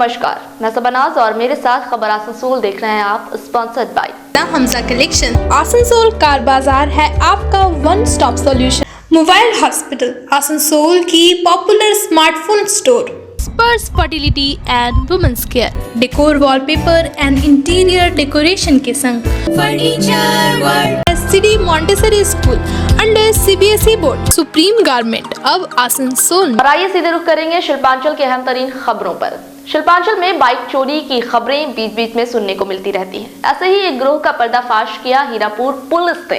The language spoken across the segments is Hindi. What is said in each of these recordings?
नमस्कार, मैं सबनाज और मेरे साथ खबर आसनसोल देख रहे हैं आप, sponsored by Hamza collection. Asansol car Bazaar है आपका one stop solution. Mobile hospital Asansol की popular smartphone store. Sparsh fertility and women's care, decor wallpaper and interior decoration के संग furniture world, city Montessori school under CBSE board, supreme garment अब आसनसोल। और आइए सीधे रुख करेंगे शिल्पांचल के अहम तरीन खबरों पर। शिल्पांचल में बाइक चोरी की खबरें बीच बीच में सुनने को मिलती रहती हैं। ऐसे ही एक गिरोह का पर्दाफाश किया हीरापुर पुलिस ने।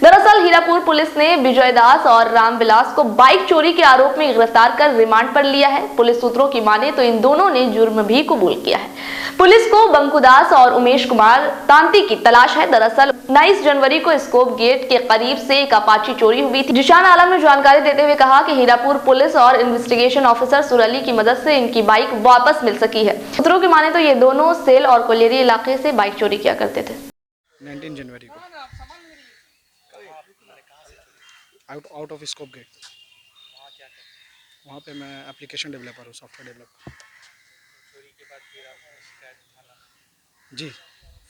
दरअसल हीरापुर पुलिस ने विजय दास और रामविलास को बाइक चोरी के आरोप में गिरफ्तार कर रिमांड पर लिया है। पुलिस सूत्रों की माने तो इन दोनों ने जुर्म भी कबूल किया है। पुलिस को बंकुदास और उमेश कुमार तांती की तलाश है। दरअसल 19 जनवरी को स्कोप गेट के करीब से एक अपाची चोरी हुई थी। जिशान आलम ने जानकारी देते हुए कहा कि हीरापुर पुलिस और इन्वेस्टिगेशन ऑफिसर सुरली की मदद से इनकी बाइक वापस मिल सकी है। सूत्रों की माने तो ये दोनों सेल और कोलेरी इलाके से बाइक चोरी किया करते थे। 19 जनवरी को आउट ऑफ स्कोप गेट, वहाँ पे मैं एप्लीकेशन डेवलपर हूँ, सॉफ्टवेयर डेवलपर। जी,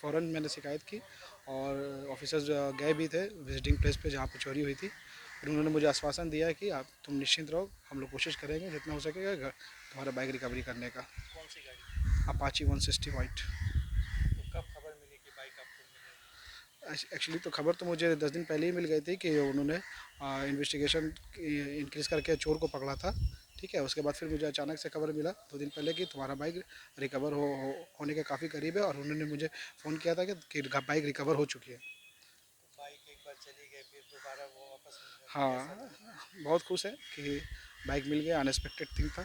फ़ौरन मैंने शिकायत की और ऑफिसर्स गए भी थे विजिटिंग प्लेस पे जहाँ पे चोरी हुई थी। फिर उन्होंने मुझे आश्वासन दिया है कि आप तुम निश्चिंत रहो, हम लोग कोशिश करेंगे जितना हो सकेगा तुम्हारा बाइक रिकवरी करने का। कौन सी गाड़ी? Apache 160 white. तो कब खबर मिली कि बाइक आपको मिली? एक्चुअली तो खबर तो मुझे 10 दिन पहले ही मिल गई थी कि उन्होंने इन्वेस्टिगेशन इंक्रीज़ करके चोर को पकड़ा था। ठीक है, उसके बाद फिर मुझे अचानक से खबर मिला 2 दिन पहले कि तुम्हारा बाइक रिकवर होने के काफ़ी करीब है, और उन्होंने मुझे फ़ोन किया था कि बाइक रिकवर हो चुकी है। तो बाइक एक बार चली गई, फिर दोबारा वो वापस मिल गई? हाँ, बहुत खुश है कि बाइक मिल गया। अनएक्सपेक्टेड थिंग था,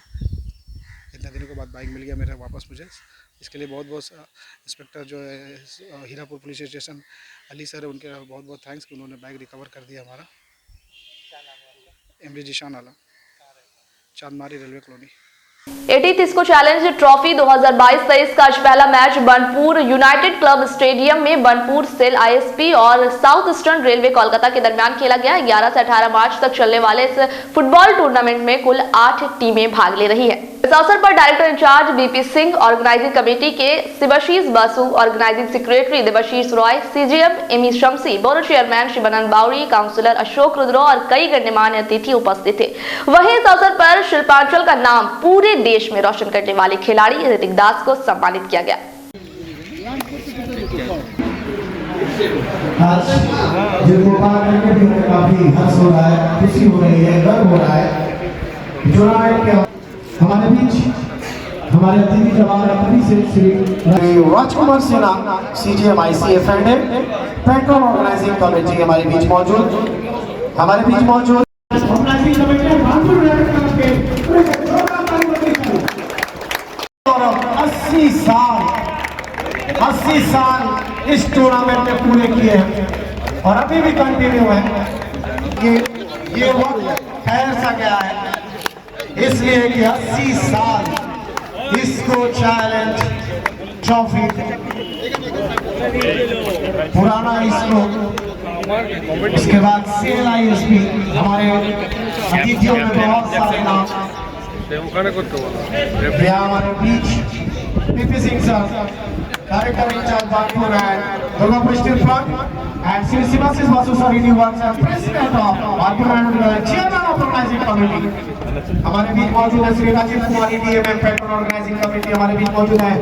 इतने दिनों के बाद बाइक मिल गया मेरा वापस मुझे। इसके लिए बहुत बहुत इंस्पेक्टर जो है Hirapur police station Ali sir है, उनके बहुत बहुत थैंक्स कि उन्होंने बाइक रिकवर कर दिया हमारा। क्या नाम है आपका? MD जिशान आलम, चांदमारी रेलवे कॉलोनी। 80th इसको चैलेंज ट्रॉफी 2022-23 का आज पहला match Burnpur United club stadium में बनपुर सेल ISP और साउथ ईस्टर्न रेलवे कोलकाता के दरमियान खेला गया। 11 से 18 मार्च तक चलने वाले इस फुटबॉल टूर्नामेंट में कुल 8 टीमें भाग ले रही है। इस अवसर पर director incharge BP Singh, organising committee के Shivashish Basu, organising secretary Debashish Roy, CGM Ami Shamsi, board chairman Shivanand Bawri, councillor Ashok रुद्रो और कई गणमान्य अतिथि उपस्थित थे। वहीं इस अवसर पर शिल्पांचल का नाम पूरे देश में रोशन करने वाले खिलाड़ी ऋतिक दास को सम्मानित किया गया। आज काफी हर्ष हो रहा है, खुशी हो रही है, गर्व हो रहा है। जो हमारे बीच हमारे अतिथि जवान Shri Rajkumar Sinha, CGM ICFNA petrol organising committee हमारे बीच मौजूद। और 80 साल इस टूर्नामेंट में पूरे किए हैं और अभी भी कंटिन्यू है। ये वक्त ठहर सा गया है इसलिए कि 80 साल इसको चैलेंज ट्रॉफी पुराना इसको, इसके बाद सेल ISP हमारे अतिथियों में बहुत सारे नाम हमारे बीच BP Singh sir, director in charge Bagpur and Durgapur steel plant and Sri Sivasis Basu sir, he works as president of Baghpur and chairman of organizing committee। हमारे बीच मौजूद है Shri Rajiv Kumar DMM petrol organising committee, हमारे बीच मौजूद है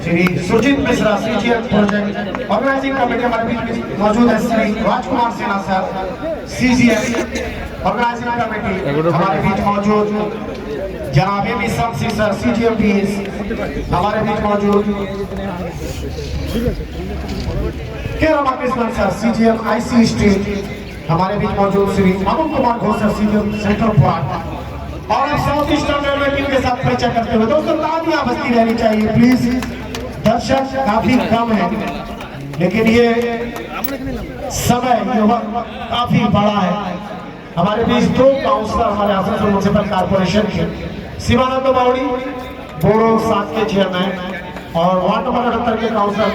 Shri Sujeet Mishra CGM project organising committee, हमारे बीच मौजूद है Shri Rajkumar Sinha sir CGM organising committee, हमारे बीच मौजूद जनाब Ami Shamsi sir CGM PS, हमारे बीच मौजूद K Ramakrishnan sir CGM IC street, हमारे बीच मौजूद Shri Arun Kumar Ghosh sir CGM central plant. और अब साउथ ईस्टर्न रेलवे टीम के साथ परिचय करते हुए दोस्तों तालियां बजती रहनी चाहिए प्लीज। दर्शक काफी कम है लेकिन ये समय काफी बड़ा है। हमारे बीच 2 काउंसलर हमारे आसनसोल म्युनिसिपल कॉर्पोरेशन के, शिवानंद बावड़ी बोरो 7 के चेयरमैन और वार्ड नंबर 78 के काउंसलर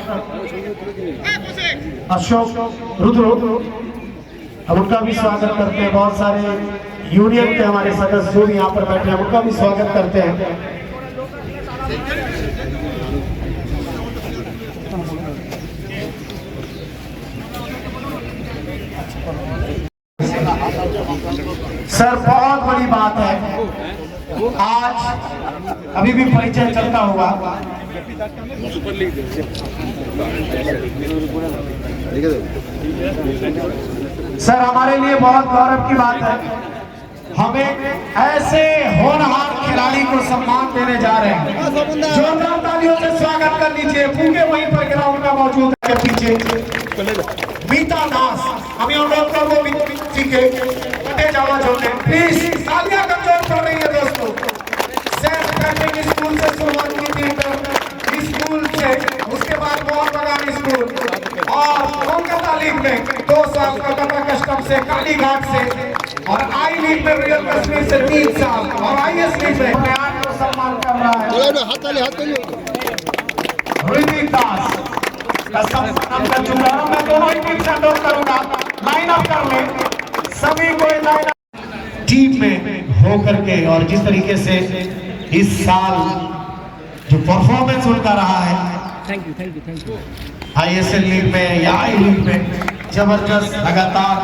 अशोक रुद्र, हम उनका भी स्वागत करते हैं। बहुत सारे यूनियन के हमारे सदस्य जो भी यहाँ पर बैठे हैं उनका भी स्वागत करते हैं। सर बहुत बड़ी बात है, आज अभी भी परिचय चलता हुआ। सर हमारे लिए बहुत गौरव की बात है, हमें ऐसे होनहार खिलाड़ी को सम्मान देने जा रहे हैं। जोरदार तालियों से स्वागत कर लीजिए। फूके वहीं पर ग्राउंड में मौजूद है पीछे मीता दास, हमें अनुरोध कर वो सीखे कटे जावा छोटे प्लीज। तालियां कमजोर पड़ रही है दोस्तों। सेंट पैट्रिक स्कूल से शुरुआत की थी, स्कूल से उसके बाद मोहन बगान स्कूल और कोलकाता लीग में 2 साल कलकत्ता कस्टम से, काली घाट से, और आई लीग में रियल कश्मीर से 3 साल और आईएस लीग में बयान को सम्मान कर रहा है ऋतिक दास का सम्मान कर चुका हूं। मैं दोनों ही टीम से अनुरोध करूंगा लाइन अप कर ले, सभी को लाइन अप टीम में हो करके। और जिस तरीके से इस साल जो परफॉर्मेंस उनका रहा है, थैंक यू आईएसएल लीग में या आई लीग में जबरदस्त लगातार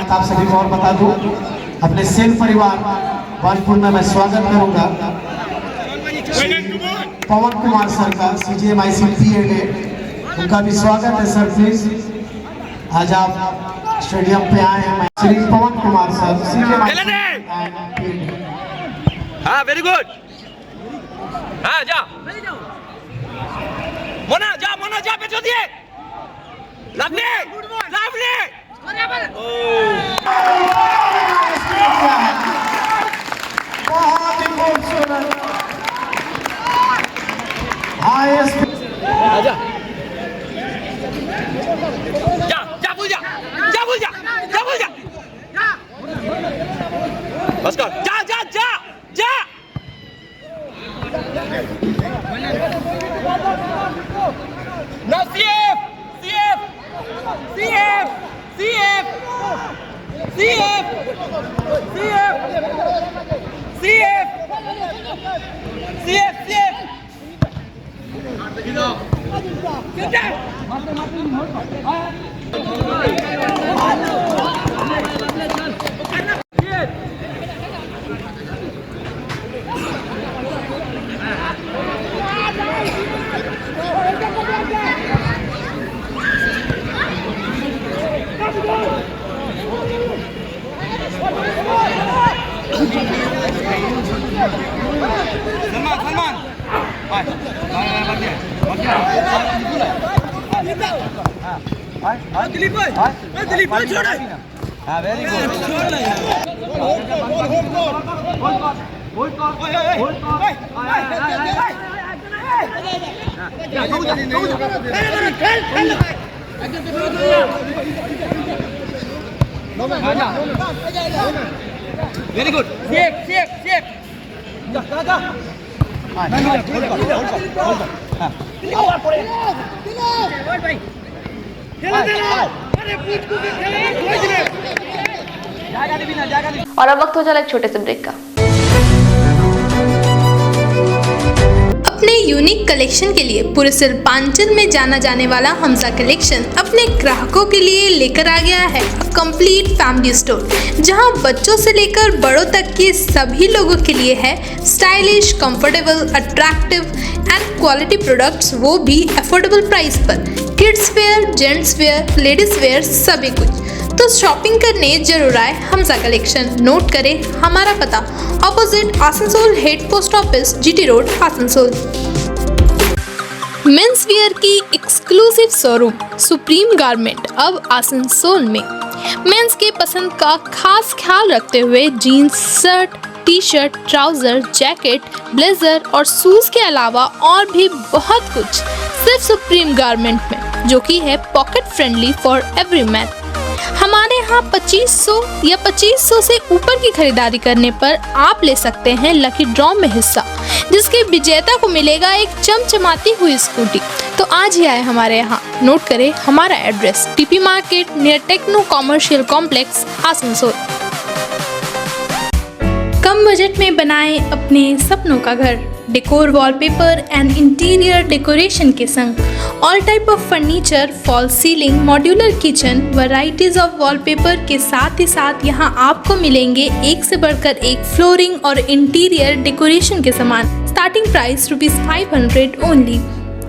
आप सभी को और बता दूं, अपने सेन परिवार वानपुर में मैं स्वागत करूंगा पवन कुमार सर का, CGMIC PA, उनका भी स्वागत है सर। प्लीज आज आप स्टेडियम पे आए हैं। Shri Pawan Kumar sir, CGMIC। हाँ वेरी गुड, हाँ जा मोना जा पे जो दिए लवली बहुत ही खूबसूरत जा भूल जा बस कर, जा now CF दिलीप भाई छोड़, हाँ वेरी वेरी गुड, सेफ और अब वक्त हो चला एक छोटे से ब्रेक का। अपने यूनिक कलेक्शन के लिए पूरे शिल्पांचल में जाना जाने वाला हमजा कलेक्शन अपने ग्राहकों के लिए लेकर आ गया है कंप्लीट फैमिली स्टोर, जहां बच्चों से लेकर बड़ों तक के सभी लोगों के लिए है stylish, comfortable, attractive and quality products, वो भी अफोर्डेबल प्राइस पर। Kids where, gents wear, ladies wear, सभी कुछ। तो शॉपिंग करने जरूर आए हमजा कलेक्शन। नोट करें हमारा पता, opposite Asansol head post office, GT road, Asansol. Men's wear की एक्सक्लूसिव शोरूम सुप्रीम गारमेंट अब आसनसोल में। मेंस की पसंद का खास ख्याल रखते हुए jeans, shirt, T shirt, trouser, jacket, blazer और शूज के अलावा और भी बहुत कुछ सिर्फ सुप्रीम गारमेंट में, जो कि है pocket friendly for every man. हमारे यहाँ 2500 या 2500 से ऊपर की खरीदारी करने पर आप ले सकते हैं लकी ड्रॉ में हिस्सा, जिसके विजेता को मिलेगा एक चमचमाती हुई स्कूटी। तो आज ही आए हमारे यहाँ। नोट करें हमारा address, TP market near techno commercial complex, Asansol. कम बजट में बनाएं अपने सपनों का घर। Decor, wallpaper and interior decoration के संग all type of furniture, false ceiling, modular kitchen, varieties of wallpaper के साथ ही साथ यहाँ आपको मिलेंगे एक से बढ़कर एक फ्लोरिंग और इंटीरियर डेकोरेशन के सामान। Starting price ₹500 only.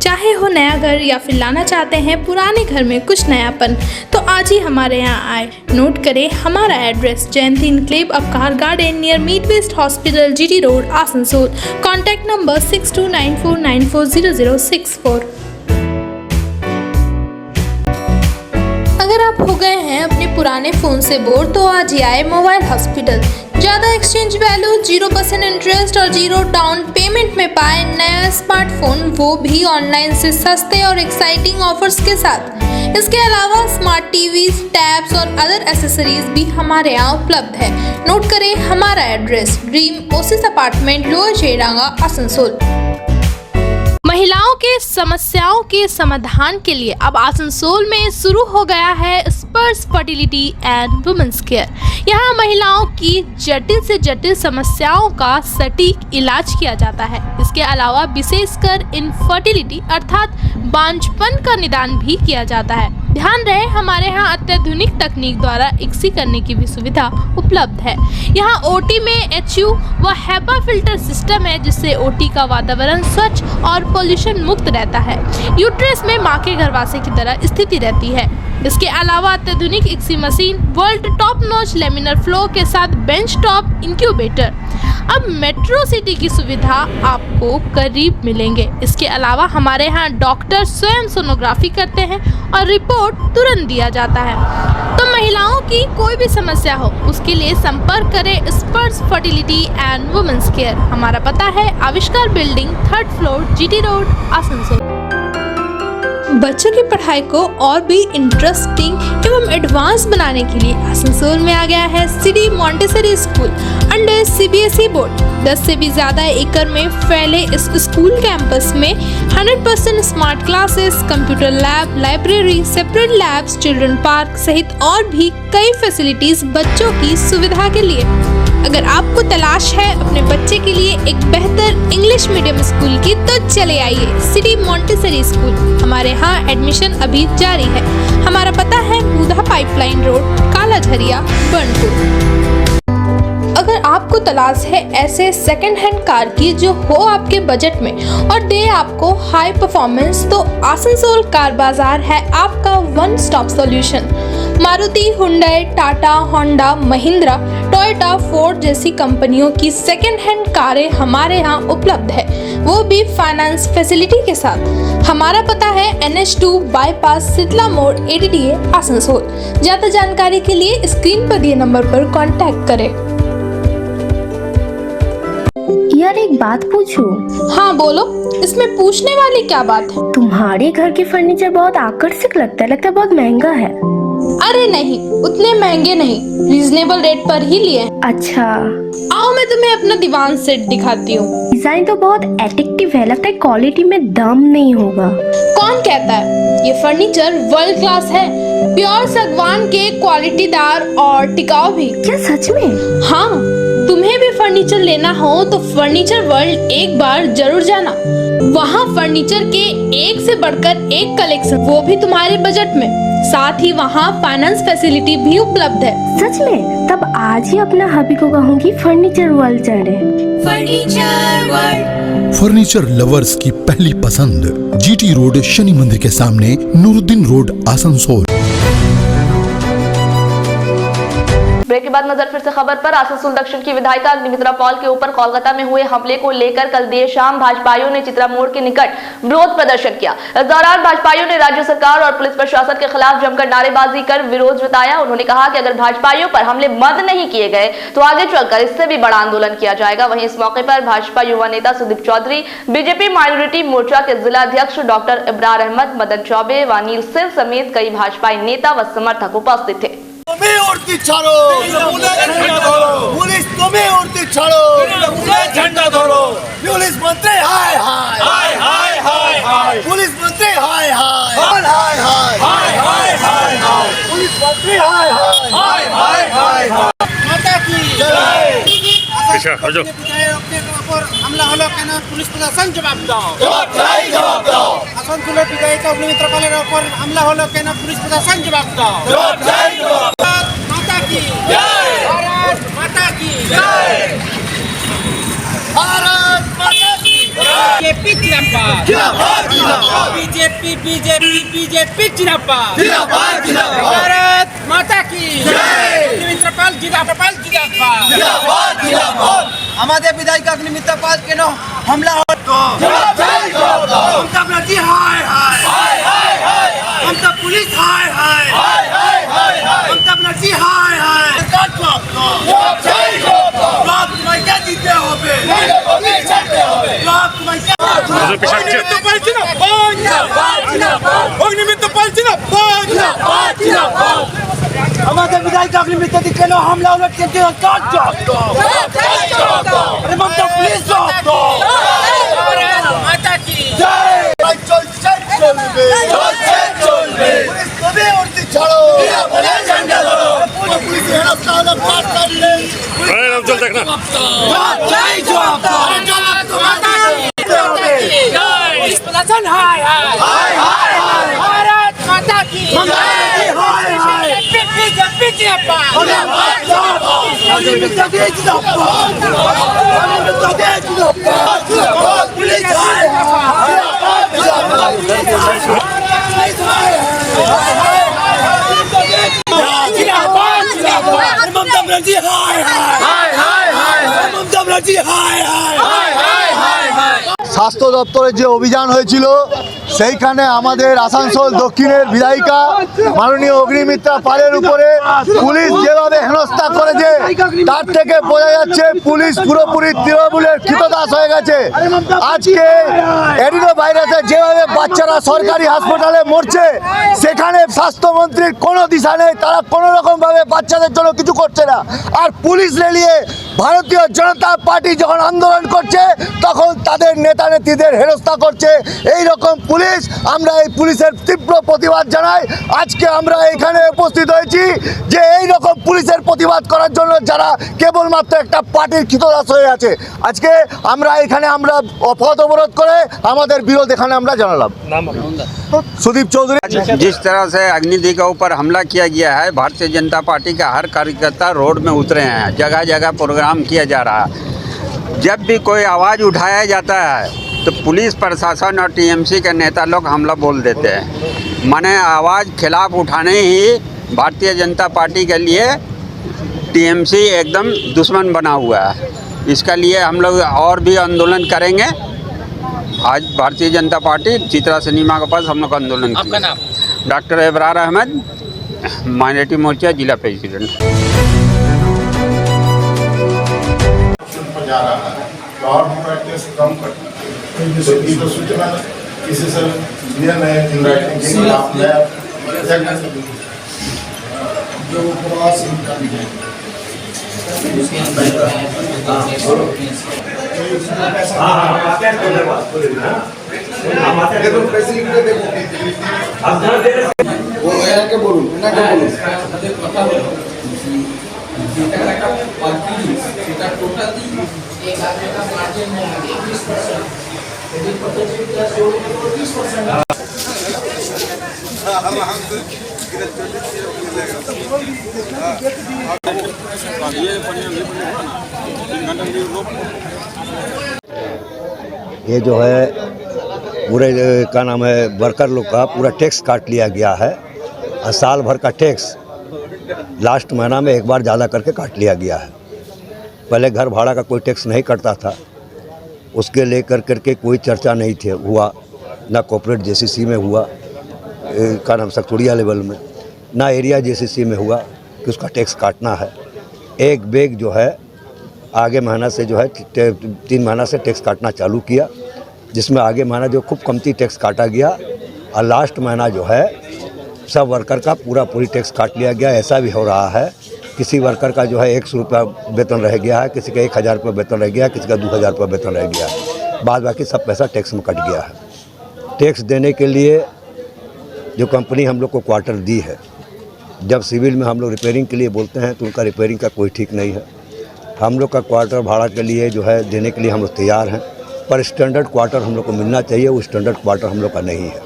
चाहे हो नया घर या फिर लाना चाहते हैं पुराने घर में कुछ नयापन, तो आज ही हमारे यहाँ आए। नोट करें हमारा address, Jayanti enclave Upkar garden near मीट west hospital, GT road, Asansol. Contact number 6294940064। अगर आप हो गए हैं अपने पुराने फ़ोन से बोर, तो आज ही आए मोबाइल हॉस्पिटल। ज़्यादा एक्सचेंज वैल्यू, 0% इंटरेस्ट और 0 डाउन पेमेंट में पाए नया स्मार्टफोन, वो भी ऑनलाइन से सस्ते और एक्साइटिंग ऑफर्स के साथ। इसके अलावा स्मार्ट टीवीज, टैब्स और अदर एसेसरीज भी हमारे यहाँ उपलब्ध है। नोट करें हमारा address, dream oasis apartment, lower Cheranga, Asansol. महिलाओं के समस्याओं के समाधान के लिए अब आसनसोल में शुरू हो गया है स्पर्श फर्टिलिटी एंड वुमेन्स केयर। यहाँ महिलाओं की जटिल से जटिल समस्याओं का सटीक इलाज किया जाता है। इसके अलावा विशेषकर इनफर्टिलिटी अर्थात बांझपन का निदान भी किया जाता है। ध्यान रहे हमारे यहाँ अत्याधुनिक तकनीक द्वारा इक्सी करने की भी सुविधा उपलब्ध है। यहाँ ओटी में HU व HEPA फिल्टर सिस्टम है, जिससे ओटी का वातावरण स्वच्छ और पोल्यूशन मुक्त रहता है। यूट्रस में माँ के गर्भाशय की तरह स्थिति रहती है। इसके अलावा अत्याधुनिक ICSI machine, world top notch laminar flow के साथ बेंच टॉप इंक्यूबेटर। अब मेट्रो सिटी की सुविधा आपको करीब मिलेंगे। इसके अलावा हमारे यहाँ डॉक्टर स्वयं सोनोग्राफी करते हैं और रिपोर्ट तुरंत दिया जाता है। तो महिलाओं की कोई भी समस्या हो, उसके लिए संपर्क करें स्पर्श फर्टिलिटी एंड वुमेन्स केयर। हमारा पता है आविष्कार building, 3rd floor, GT road, Asansol. बच्चों की पढ़ाई को और भी इंटरेस्टिंग एवं एडवांस बनाने के लिए आसनसोल में आ गया है city Montessori school under CBSE board. 10 से भी ज़्यादा एकड़ में फैले इस स्कूल कैंपस में 100% smart classes, computer lab, library, separate labs, children park सहित और भी कई फैसिलिटीज बच्चों की सुविधा के लिए। अगर आपको तलाश है अपने बच्चे के लिए एक बेहतर इंग्लिश मीडियम स्कूल की, तो चले आइए सिटी मॉन्टेसरी स्कूल। हमारे यहाँ एडमिशन अभी जारी है। हमारा पता है बूधा पाइपलाइन रोड, काला झरिया, बर्नपुर। अगर आपको तलाश है ऐसे सेकंड हैंड कार की जो हो आपके बजट में और दे आपको हाई परफॉर्मेंस, तो आसनसोल कार बाजार है आपका one stop solution. Maruti, Hyundai, Tata, Honda, Mahindra, Toyota, Ford जैसी कंपनियों की सेकंड हैंड कारें हमारे यहाँ उपलब्ध है, वो भी फाइनेंस फैसिलिटी के साथ। हमारा पता है NH2 बाईपास, शीतला मोड़, ADDA, आसनसोल। ज़्यादा जानकारी के लिए स्क्रीन पर दिए नंबर पर कॉन्टैक्ट करें। यार एक बात पूछूं? हाँ बोलो, इसमें पूछने वाली क्या बात है? तुम्हारे घर के फर्नीचर बहुत आकर्षक लगता है बहुत महंगा है। अरे नहीं, उतने महंगे नहीं, रीजनेबल रेट पर ही लिए। अच्छा, आओ मैं तुम्हें अपना दीवान सेट दिखाती हूँ। डिजाइन तो बहुत एट्रैक्टिव है, लगता है क्वालिटी में दम नहीं होगा। कौन कहता है? ये फर्नीचर वर्ल्ड क्लास है, प्योर सागवान के, क्वालिटीदार और टिकाऊ भी। क्या सच में? हाँ, तुम्हें भी फर्नीचर लेना हो तो फर्नीचर वर्ल्ड एक बार जरूर जाना। वहाँ फर्नीचर के एक से बढ़कर एक कलेक्शन, वो भी तुम्हारे बजट में। साथ ही वहाँ फाइनेंस फैसिलिटी भी उपलब्ध है। सच में? तब आज ही अपना हबी को कहूँगी फर्नीचर वर्ल्ड चले। फर्नीचर वर्ल्ड, फर्नीचर लवर्स की पहली पसंद, GT रोड, शनि मंदिर के सामने, नूरुद्दीन रोड, आसनसोल। ब्रेक के बाद नजर फिर से खबर पर। आसनसोल दक्षिण की विधायिका अग्निमित्रा पॉल के ऊपर कोलकाता में हुए हमले को लेकर कल देर शाम भाजपाइयों ने चित्रा मोड़ के निकट विरोध प्रदर्शन किया। इस दौरान भाजपाइयों ने राज्य सरकार और पुलिस प्रशासन के खिलाफ जमकर नारेबाजी कर विरोध जताया। उन्होंने कहा कि अगर भाजपाइयों पर हमले बंद नहीं किए गए तो आगे चलकर इससे भी बड़ा आंदोलन किया जाएगा। वहीं इस मौके पर भाजपा युवा नेता सुदीप चौधरी, बीजेपी माइनॉरिटी मोर्चा के जिला अध्यक्ष डॉक्टर इब्रार अहमद, मदन चौबे, वानील सिंह समेत कई भाजपाई नेता व समर्थक उपस्थित थे। तुम्हें उड़ती छाड़ो, पुलिस तुम्हें उड़ती छाड़ो, झंडा धरो, पुलिस मंत्री हाय हाय हाय हाय हाय हाय, पुलिस मंत्री हाय हाय हाय हाय हाय हाय हाय हाय, पुलिस मंत्री हाय हाय हाय हाय हाय हाय, माता की जय। हमला हलो केना पुलिस प्रशासन जवाब दाओ, जवाब दाओ। आसनसोल विधायिका अग्निमित्रा पॉलेर ऊपर हमला हलो केना पुलिस प्रशासन जवाब दाओ, जवाब। माता की जय, भारत माता की जय, भारत माता की बीजेपी जिंदाबाद, जिंदाबाद जिंदाबाद, बीजेपी बीजेपी बीजेपी जिंदाबाद, जिंदाबाद जिंदाबाद, भारत माता की जय, अग्निमित्रा पॉल जिंदाबाद, जिंदाबाद जिंदाबाद। हमारे विधायिका अग्निमित्रा पॉल के नो हमला हो जवाब दाओ, ममता बनर्जी हाय हाय हाय हाय हाय हाय, ममता पुलिस हाय हाय हाय हाय हाय हाय, ममता बनर्जी हाय हाय जवाब दाओ, जवाब तुम्हें क्या जीते हो बे, जवाब तुम्हें क्या अग्निमित्रा पॉल जिंदाबाद, अग्निमित्रा पॉल जिंदाबाद, हमारे विधायिका अग्निमित्रा के नो हमला उलट के जवाब दो, अरे ममता पुलिस जवाब दो, माता की जय। चलबे पुलिस तुम्हें उड़ती छाड़ो, झंडा धरो, पुलिस हेनस्था वाला पास कर ले, जवाब दो, माता की पुलिस प्रशासन हाय हाय हाय हाय हाय, भारत माता की हाय हाय हाय, बीजेपी जिंदाबाद, पुलिस हाय हाय, ममता बनर्जी हाय हाय हाय हाय, ममता बनर्जी हाय हाय हाय हाय हाय। স্বাস্থ্য দপ্তরের যে অভিযান হয়েছিল সেইখানে আমাদের আসানসোল দক্ষিণের বিধায়িকা মাননীয় অগ্নিমিত্রা পালের উপরে পুলিশ যেভাবে হেনস্থা করেছে তার থেকে বোঝা যাচ্ছে পুলিশ পুরোপুরি তৃণমূলের কৃতদাস হয়ে গেছে। আজকে অ্যাডিনো ভাইরাসে যেভাবে বাচ্চারা সরকারি হাসপাতালে মরছে সেখানে স্বাস্থ্যমন্ত্রীর কোনো দিশা নেই, তারা কোনো রকমভাবে বাচ্চাদের জন্য কিছু করছে না। আর পুলিশ রেলিয়ে ভারতীয় জনতা পার্টি যখন আন্দোলন করছে তখন তাদের নেতা নেত্রীদের হেনস্থা করছে। এই রকম পুলিশ, আমরা এই পুলিশের তীব্র প্রতিবাদ জানাই। আজকে আমরা এখানে উপস্থিত হয়েছি যে এই রকম পুলিশের প্রতিবাদ করার জন্য যারা কেবলমাত্র একটা পার্টির কৃতদাস হয়ে আছে। আজকে আমরা এখানে পথ অবরোধ করে আমাদের বিরোধ এখানে আমরা জানালাম। सुदीप चौधरी। जिस तरह से अग्निदी के ऊपर हमला किया गया है, भारतीय जनता पार्टी का हर कार्यकर्ता रोड में उतरे हैं, जगह जगह प्रोग्राम किया जा रहा है। जब भी कोई आवाज़ उठाया जाता है तो पुलिस प्रशासन और टीएमसी के नेता लोग हमला बोल देते हैं। माने आवाज़ खिलाफ उठाने ही भारतीय जनता पार्टी के लिए टीएमसी एकदम दुश्मन बना हुआ है। इसके लिए हम लोग और भी आंदोलन करेंगे। आज भारतीय जनता पार्टी चित्रा सिनेमा के पास हम लोग आंदोलन किया। डॉक्टर इब्रार अहमद, माइनॉरिटी मोर्चा जिला प्रेसिडेंट। और प्रैक्टिस कम करना तो इसको सूचना किसी से दिया नहीं इन राइटिंग के आप जो प्रवास इनका ये जो है पूरे का नाम है वर्कर लोग का पूरा टैक्स काट लिया गया है। साल भर का टैक्स लास्ट महीना में एक बार ज़्यादा करके काट लिया गया है। पहले घर भाड़ा का कोई टैक्स नहीं कटता था, उसके लेकर करके कोई चर्चा नहीं थे हुआ, ना कॉर्पोरेट जेसीसी में हुआ का नाम सखतुड़िया लेवल में, ना एरिया जेसीसी में हुआ कि उसका टैक्स काटना है। एक बेग जो है आगे महीना से जो है 3 महीना से टैक्स काटना चालू किया, जिसमें आगे महीना जो खूब कमती टैक्स काटा गया और लास्ट महीना जो है सब वर्कर का पूरी टैक्स काट लिया गया। ऐसा भी हो रहा है किसी वर्कर का जो है 100 रुपया वेतन रह गया है, किसी का 1000 रुपये वेतन रह गया है, किसी का 2000 रुपये वेतन रह गया है, बाद बाकी सब पैसा टैक्स में कट गया है। टैक्स देने के लिए जो कंपनी हम लोग को क्वार्टर दी है, जब सिविल में हम लोग रिपेयरिंग के लिए बोलते हैं तो उनका रिपेयरिंग का कोई ठीक नहीं है। हम लोग का क्वार्टर भाड़ा के लिए जो है देने के लिए हम लोग तैयार हैं, पर स्टैंडर्ड क्वार्टर हम लोग को मिलना चाहिए, वो स्टैंडर्ड क्वार्टर हम लोग का नहीं है,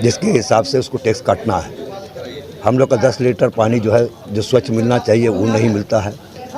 जिसके हिसाब से उसको टैक्स काटना है। हम लोग का 10 लीटर पानी जो है जो स्वच्छ मिलना चाहिए वो नहीं मिलता है।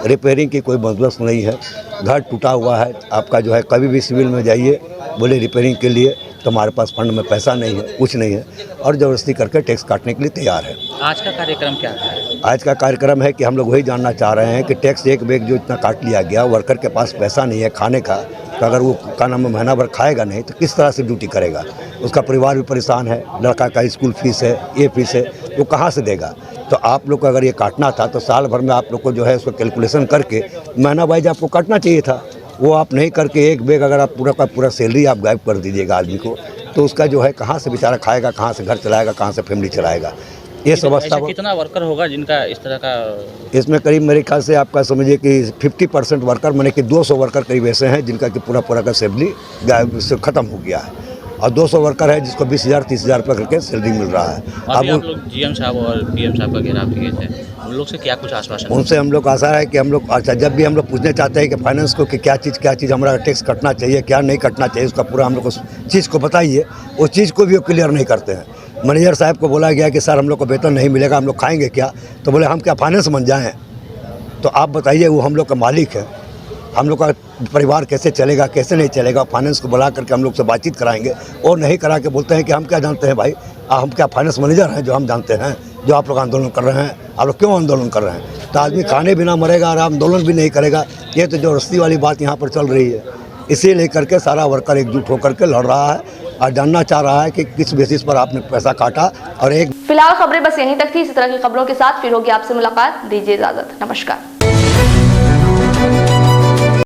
रिपेयरिंग की कोई बंदोबस्त नहीं है, घर टूटा हुआ है आपका जो है, कभी भी सिविल में जाइए बोले रिपेयरिंग के लिए तो हमारे पास फंड में पैसा नहीं है, कुछ नहीं है, और ज़बरदस्ती करके टैक्स काटने के लिए तैयार है। आज का कार्यक्रम क्या है? आज का कार्यक्रम है कि हम लोग वही जानना चाह रहे हैं कि टैक्स एक बैग जो इतना काट लिया गया, वर्कर के पास पैसा नहीं है खाने का, तो अगर वो का नाम महीना भर खाएगा नहीं तो किस तरह से ड्यूटी करेगा? उसका परिवार भी परेशान है, लड़का का स्कूल फीस है, ये फीस है, वो कहाँ से देगा? तो आप लोग को अगर ये काटना था तो साल भर में आप लोग को जो है उसको कैलकुलेशन करके महीना वाइज आपको काटना चाहिए था। वो आप नहीं करके एक बैग अगर आप पूरा का पूरा सैलरी आप गायब कर दीजिएगा आदमी को, तो उसका जो है कहाँ से बेचारा खाएगा, कहाँ से घर चलाएगा, कहाँ से फैमिली चलाएगा? ये समझता हूँ। कितना वर्कर होगा जिनका इस तरह का? इसमें करीब मेरे ख्याल से आपका समझिए कि 50% वर्कर, माने कि 200 वर्कर करीब ऐसे हैं जिनका कि पूरा का सैलरी गायब से ख़त्म हो गया है, और 200 वर्कर है जिसको 20,000-30,000 रुपये करके सैलरी मिल रहा है। अब आप लोग जीएम साहब और पीएम साहब का घेराव किए थे, उन लोग से क्या कुछ आश्वासन? उनसे हम लोग आशा है कि हम लोग अच्छा जब भी हम लोग पूछने चाहते हैं कि फाइनेंस को कि क्या चीज़ हमारा टैक्स कटना चाहिए, क्या नहीं कटना चाहिए, उसका पूरा हम लोग को चीज़ को बताइए, उस चीज़ को भी वो क्लियर नहीं करते हैं। मैनेजर साहब को बोला गया कि सर हम लोग को वेतन नहीं मिलेगा, हम लोग खाएंगे क्या? तो बोले हम क्या फाइनेंस बन जाएँ? तो आप बताइए, वो हम लोग का मालिक है, हम लोग का परिवार कैसे चलेगा, कैसे नहीं चलेगा? फाइनेंस को बुला करके हम लोग से बातचीत कराएंगे, और नहीं करा के बोलते हैं कि हम क्या जानते हैं भाई, हम क्या फाइनेंस मैनेजर हैं जो हम जानते हैं? जो आप लोग आंदोलन कर रहे हैं, आप लोग क्यों आंदोलन कर रहे हैं? तो आदमी खाने बिना मरेगा और आंदोलन भी नहीं करेगा, ये तो जो रस्ती वाली बात यहाँ पर चल रही है। इसी लेकर के सारा वर्कर एकजुट होकर के लड़ रहा है और जानना चाह रहा है कि किस बेसिस पर आपने पैसा काटा। और एक फिलहाल खबरें बस यहीं तक थी। इसी तरह की खबरों के साथ फिर होगी आपसे मुलाकात। दीजिए इजाजत, नमस्कार।